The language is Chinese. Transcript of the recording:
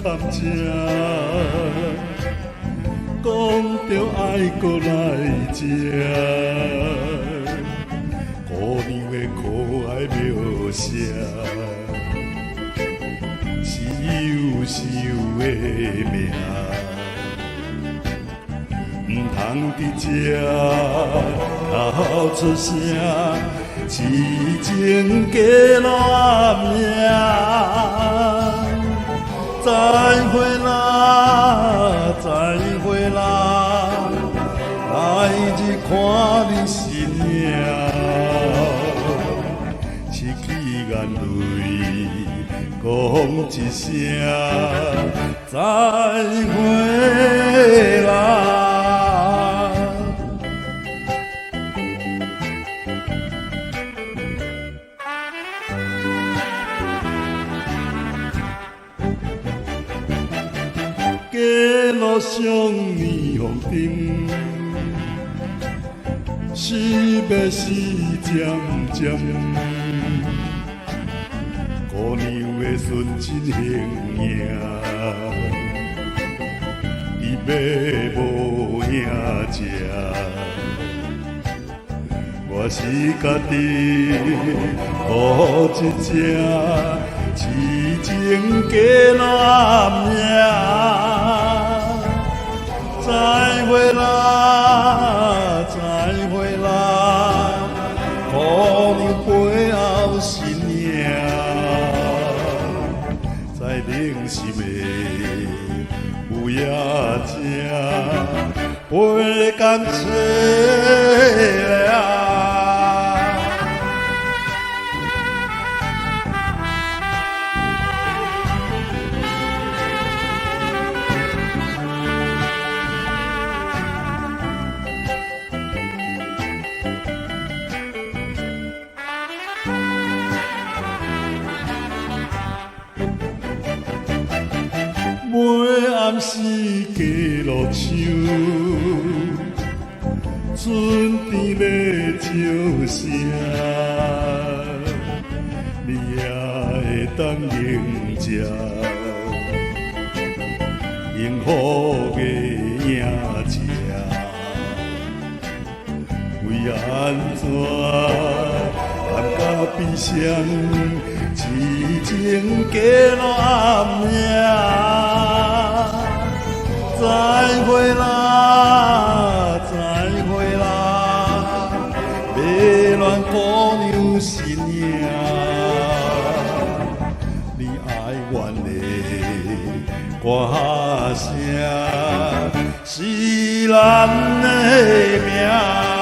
感情，讲着爱搁来吃，姑娘的可爱描写，是忧愁的命，唔通伫这哭出声。痴情假乱命，再会啦，再会啦，来日看你身影，拭去眼泪，讲一声再会啦。街路上霓虹灯，是要是渐渐，姑娘的纯真形影，伊要无影食，我是家己好一只。痴情假乱命，再会啦，再会啦，姑娘背后身影，在冷心的有影情，陪感情了。每暗时街路唱，春天要照声，你也会当迎接幸福的影子。为安怎含甲悲伤，痴情假乱命。再会啦，再会啦，迷恋姑娘身影，你爱怨的歌声，是咱的命。